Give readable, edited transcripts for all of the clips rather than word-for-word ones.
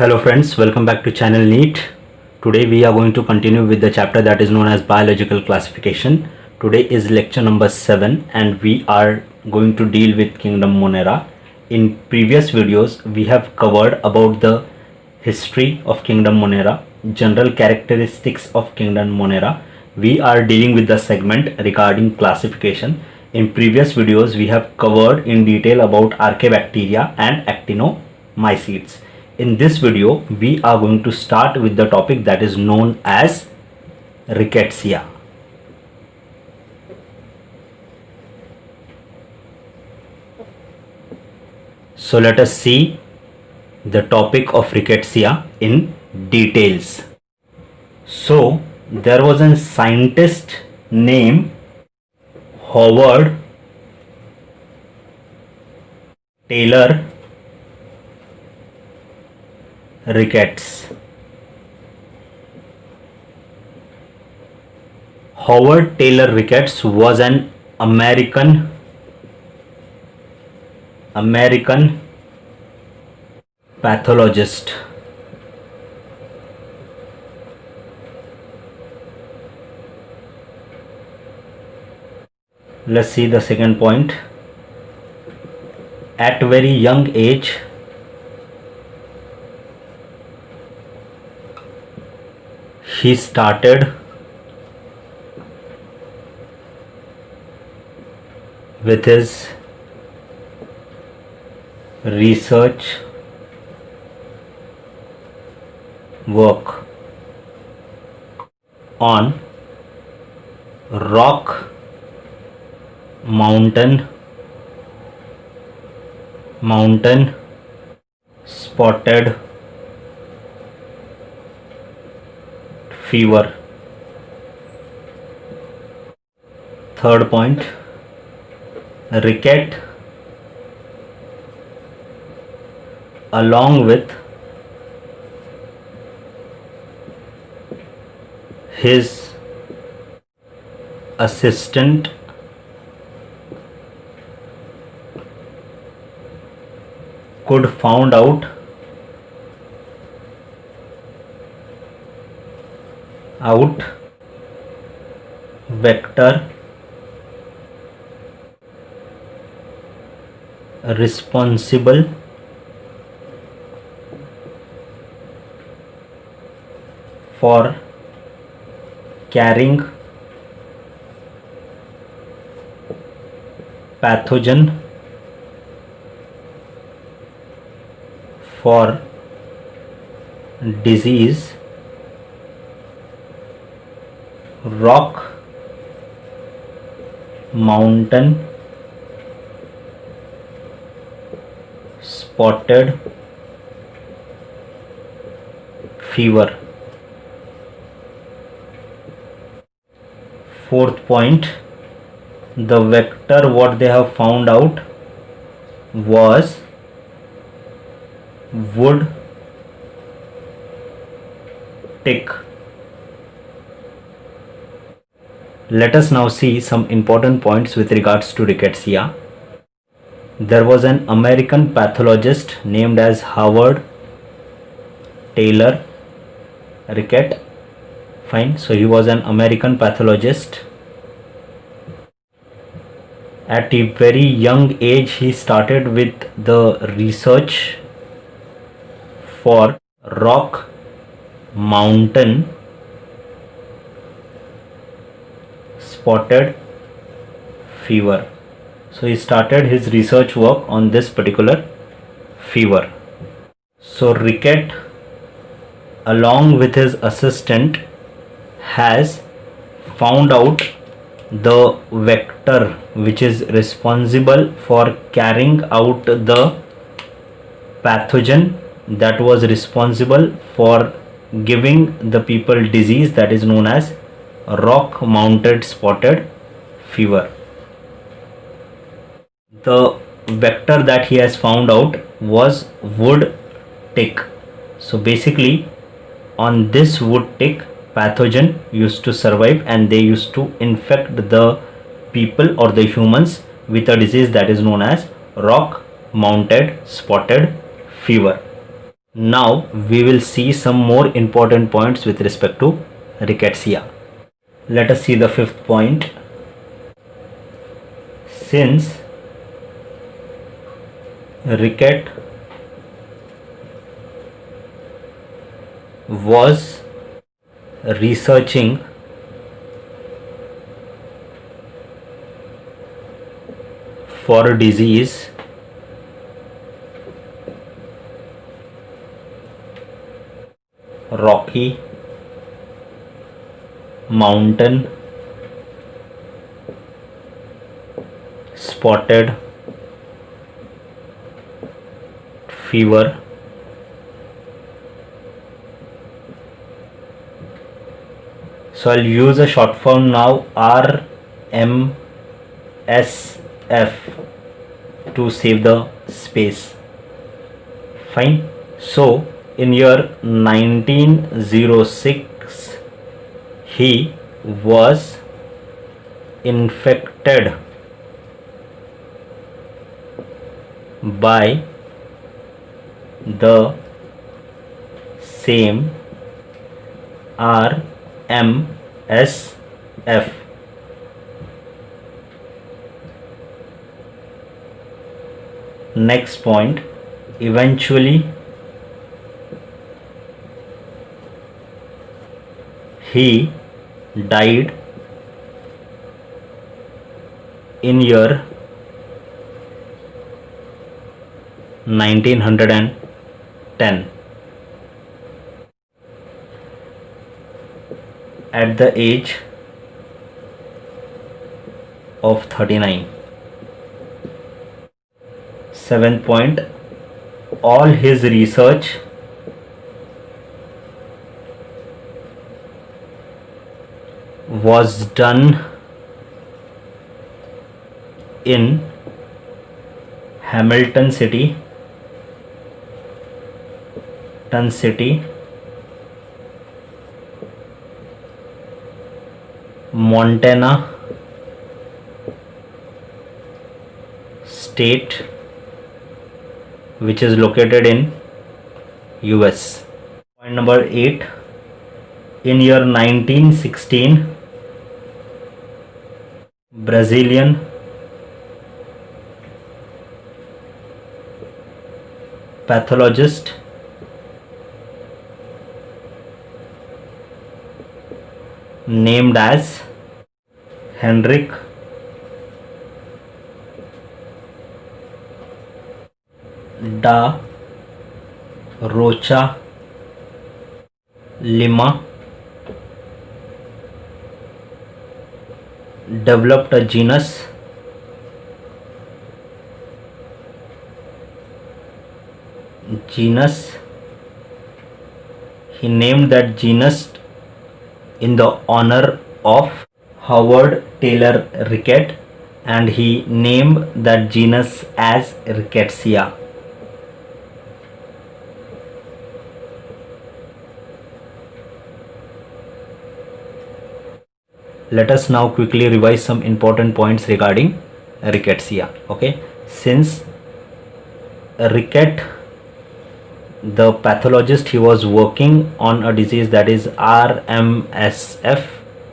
Hello friends, welcome back to channel NEET. Today we are going to continue with the chapter that is known as biological classification. Today is lecture number 7 and we are going to deal with kingdom Monera. In previous videos we have covered about the history of kingdom Monera, general characteristics of kingdom Monera. We are dealing with the segment regarding classification. In previous videos we have covered in detail about archaebacteria and actinomycetes. In this video we are going to start with the topic that is known as rickettsia. So let us see the topic of rickettsia in details. So there was a scientist named Howard Taylor Ricketts. Howard Taylor Ricketts was an American pathologist. Let's see the second point. At very young age, he started with his research work on rock mountain spotted fever. Third point, Rickett along with his assistant could found out vector responsible for carrying pathogen for disease rock mountain spotted fever. Fourth point, the vector what they have found out was wood tick. Let us now see some important points with regards to rickettsia. There was an American pathologist named as Howard Taylor Rickett. Fine, so he was an American pathologist. At a very young age he started with the research for rock mountain spotted fever. So he started his research work on this particular fever. So Rickett along with his assistant has found out the vector which is responsible for carrying out the pathogen that was responsible for giving the people disease that is known as rock mounted spotted fever. The vector that he has found out was wood tick. So basically on this wood tick pathogen used to survive and they used to infect the people or the humans with a disease that is known as rock mounted spotted fever. Now we will see some more important points with respect to rickettsia. Let us see the fifth point. Since Rickett was researching for a disease Rocky Mountain Spotted Fever, so I'll use a short form now, RMSF, to save the space. Fine. So in year 1906 he was infected by the same RMSF. Next point, eventually he died in year 1910 at the age of 39. Seventh point, all his research was done in Hamilton City, Montana state, which is located in US. Point number 8, in year 1916 Brazilian pathologist named as Henrik da Rocha Lima developed a genus he named that genus in the honor of Howard Taylor Rickett, and he named that genus as Rickettsia. Let us now quickly revise some important points regarding rickettsia. Okay, since Rickett, the pathologist, he was working on a disease that is RMSF.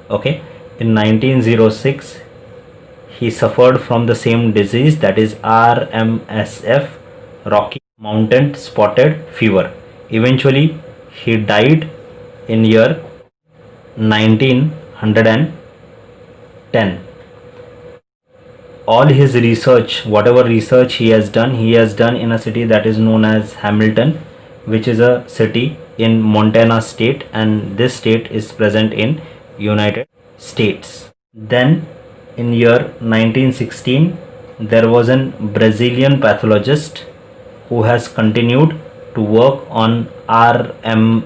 Okay, in 1906 he suffered from the same disease, that is RMSF, Rocky Mountain Spotted Fever. Eventually he died in year 1910. All his research, whatever research he has done in a city that is known as Hamilton, which is a city in Montana state, and this state is present in United States. Then in year 1916 there was a Brazilian pathologist who has continued to work on RMSF,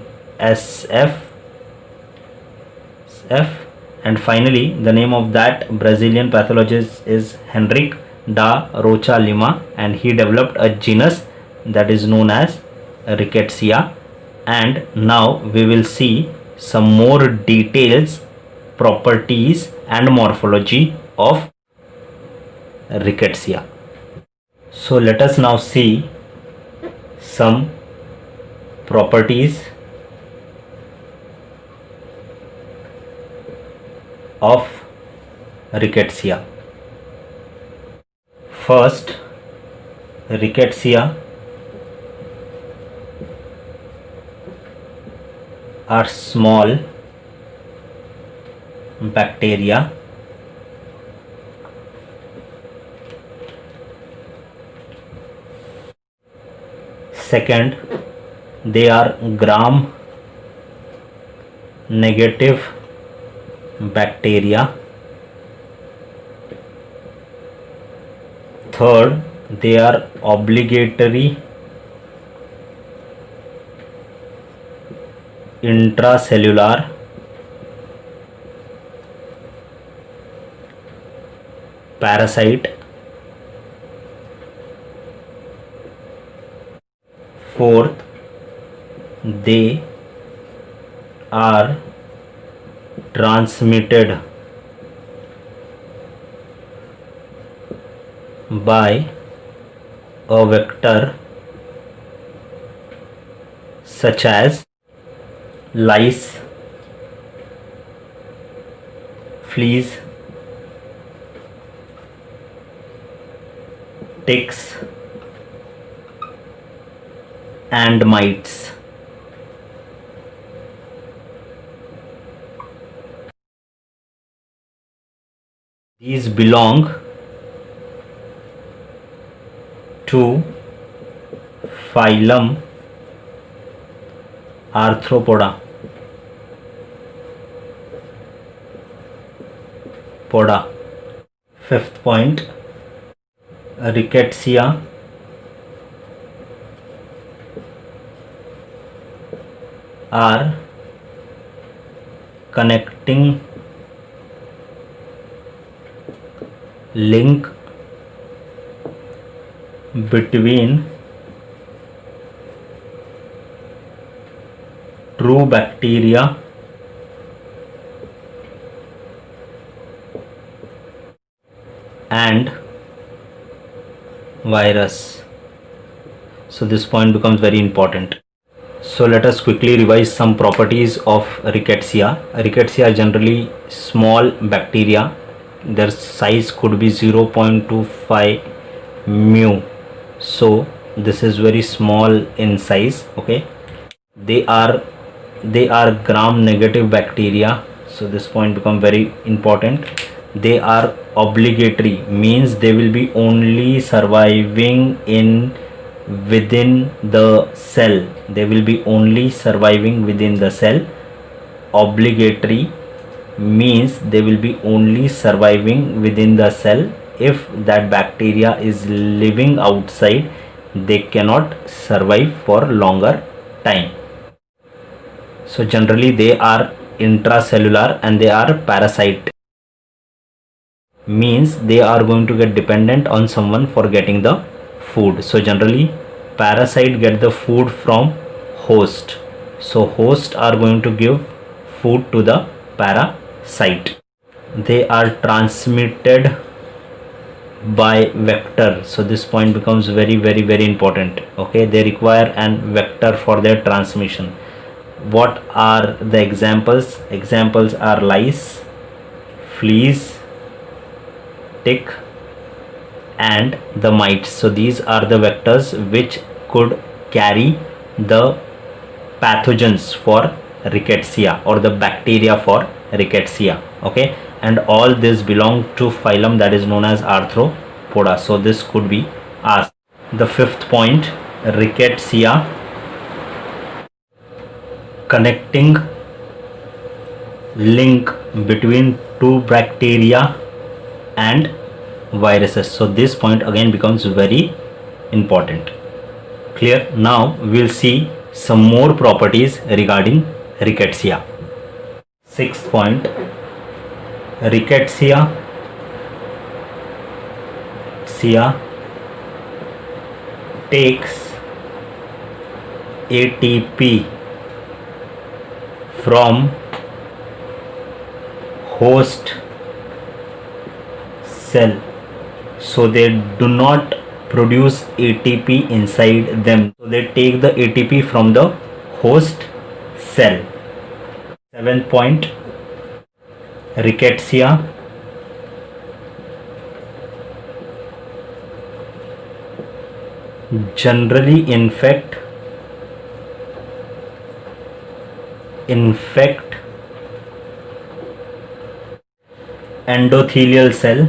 and finally the name of that Brazilian pathologist is Henrik da Rocha Lima, and he developed a genus that is known as Rickettsia. And now we will see some more details, properties and morphology of Rickettsia. So let us now see some properties of rickettsia. First, rickettsia are small bacteria second, they are gram negative bacteria. Third, they are obligatory intracellular parasite. Fourth, they are transmitted by a vector such as lice, fleas, ticks, and mites. These belong to phylum Arthropoda. Fifth point, rickettsia are connecting link between true bacteria and virus. So this point becomes very important. So let us quickly revise some properties of rickettsia. Rickettsia are generally small bacteria. Their size could be 0.25 mu. So this is very small in size. Okay, they are gram negative bacteria. So this point become very important. They are obligatory, means they will be only surviving within the cell. They will be only surviving within the cell. Obligatory means they will be only surviving within the cell. If that bacteria is living outside, they cannot survive for longer time. So generally they are intracellular and they are parasite, means they are going to get dependent on someone for getting the food. So generally parasite get the food from host. So host are going to give food to the parasite. They are transmitted by vector. So this point becomes very important. Okay, they require an vector for their transmission. What are the examples? Examples are lice, fleas, tick, and the mites. So these are the vectors which could carry the pathogens for rickettsia or the bacteria for rickettsia. Okay, and all this belong to phylum that is known as Arthropoda. So this could be asked. The fifth point, rickettsia connecting link between two bacteria and viruses. So this point again becomes very important. Clear? Now we'll see some more properties regarding rickettsia. Sixth point, rickettsia takes ATP from host cell. So they do not produce ATP inside them. So they take the ATP from the host cell. Seventh point, rickettsia generally infect endothelial cell.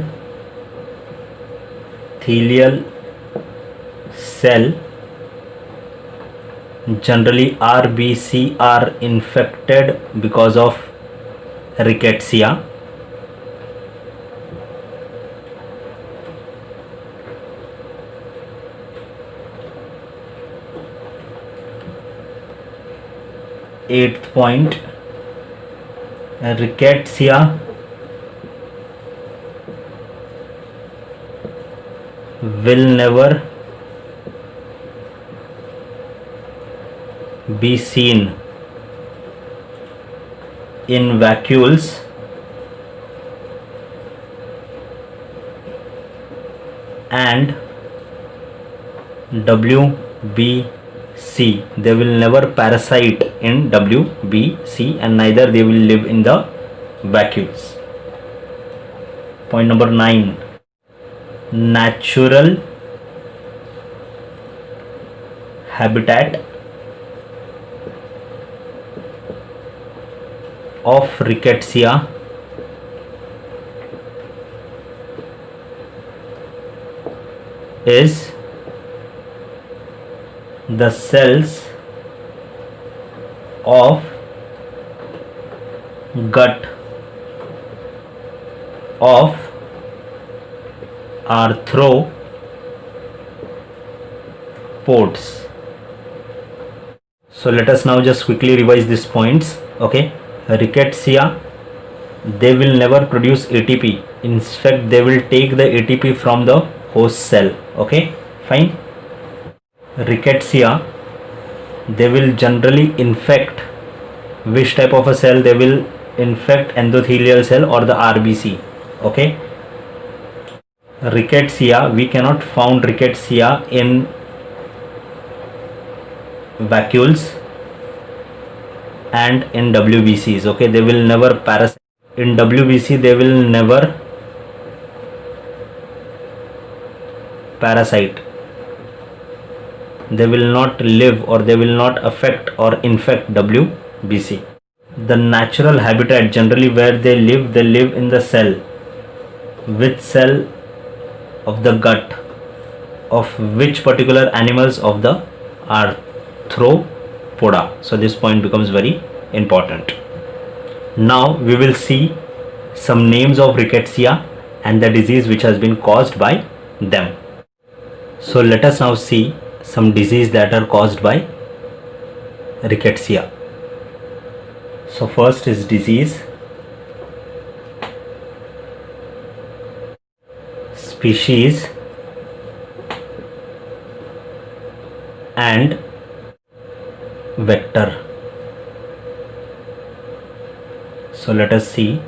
Generally RBC are infected because of rickettsia. Eighth point, rickettsia will never be seen in vacuoles and WBC. They will never parasite in WBC and neither they will live in the vacuoles. Point number 9, natural habitat of rickettsia is the cells of gut of arthropods. So let us now just quickly revise these points. Okay, rickettsia, they will never produce ATP. In fact, they will take the ATP from the host cell. Okay, fine. Rickettsia, they will generally infect which type of a cell? They will infect endothelial cell or the RBC. Okay, rickettsia, we cannot found rickettsia in vacuoles and in WBCs. Okay, they will never parasite. In WBC they will never parasite. They will not live or they will not affect or infect WBC. The natural habitat, generally where they live in the cell. Which cell of the gut of which particular animals? Of the arthropoda. So this point becomes very important. Now we will see some names of rickettsia and the disease which has been caused by them. So let us now see some disease that are caused by rickettsia. So first is disease. Species and vector. So let us see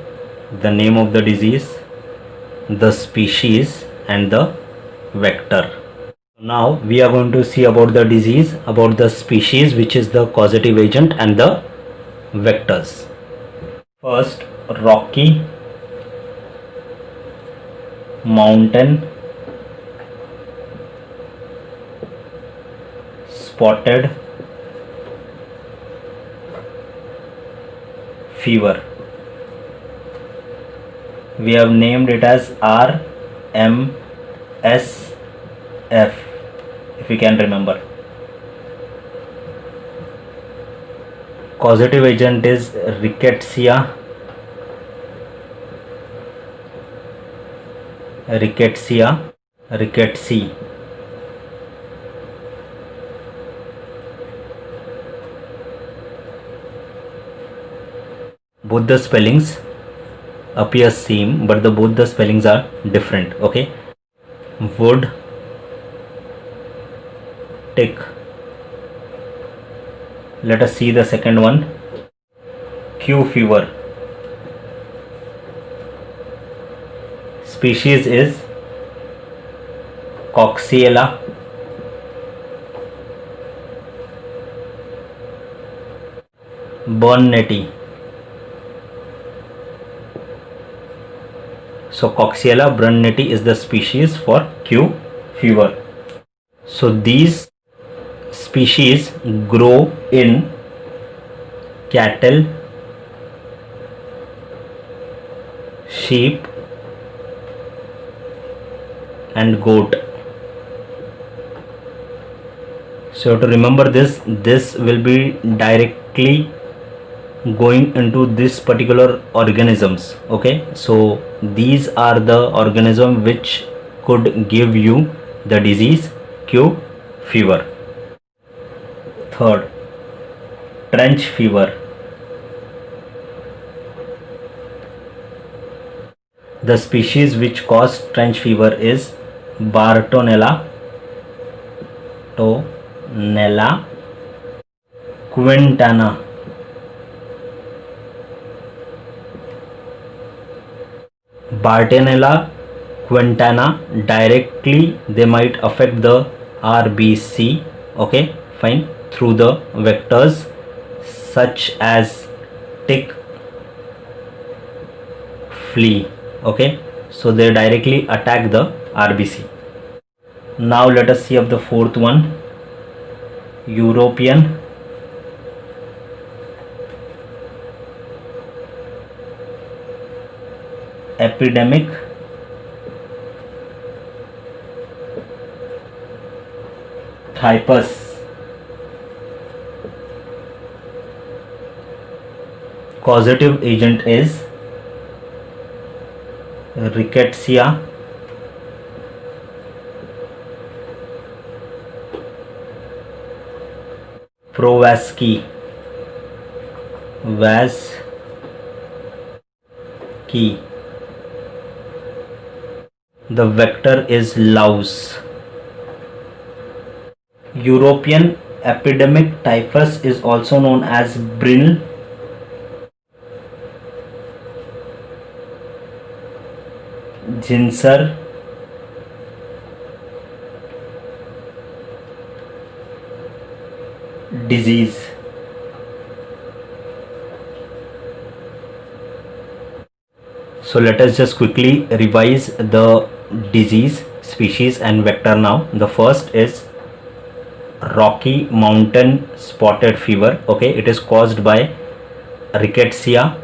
the name of the disease, the species and the vector. Now we are going to see about the disease, about the species which is the causative agent and the vectors. First, Rocky Mountain spotted fever. We have named it as RMSF, if you can remember. Causative agent is rickettsia. Rickettsia. Both the spellings appear same, but both the spellings are different. Okay, wood tick. Let us see the second one. Q fever. Species is Coxiella. Burnetii. So Coxiella burnetii is the species for Q fever. So these species grow in cattle, sheep and goat. So to remember this will be directly going into this particular organisms. Okay, so these are the organism which could give you the disease Q fever. Third, trench fever. The species which cause trench fever is Bartonella quintana. Bartonella quintana directly they might affect the RBC, okay, fine, through the vectors such as tick, flea, okay, so they directly attack the RBC. Now let us see of the fourth one, European epidemic typhus. Causative agent is Rickettsia prowazkii. The vector is louse. European epidemic typhus is also known as Brill Ginser disease. So let us just quickly revise the disease, species and vector now. The first is Rocky Mountain spotted fever. Okay, it is caused by Rickettsia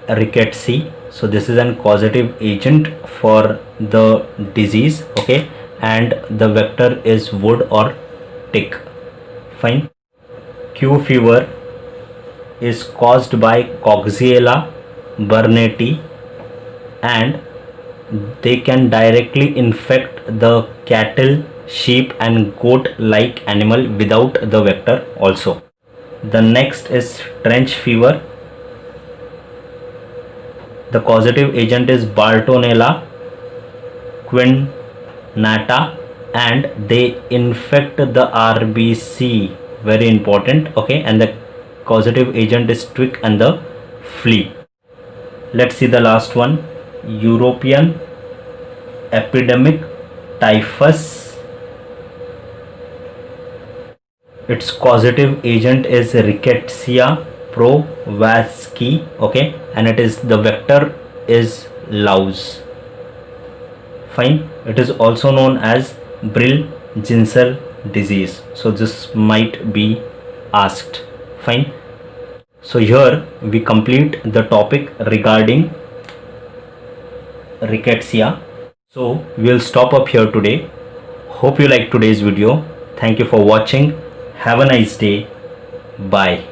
rickettsii. So this is an causative agent for the disease, okay, and the vector is wood or tick, fine. Q fever is caused by Coxiella burnetii and they can directly infect the cattle, sheep and goat like animal without the vector also. The next is trench fever. The causative agent is Bartonella quintana and they infect the RBC, very important, okay, and the causative agent is tick and the flea. Let's see the last one, European epidemic typhus. Its causative agent is Rickettsia prowazkii, okay, and it is the vector is louse, fine. It is also known as Brill Ginser disease, so this might be asked, fine. So here we complete the topic regarding Rickettsia. So we will stop up here today. Hope you liked today's video. Thank you for watching. Have a nice day. Bye.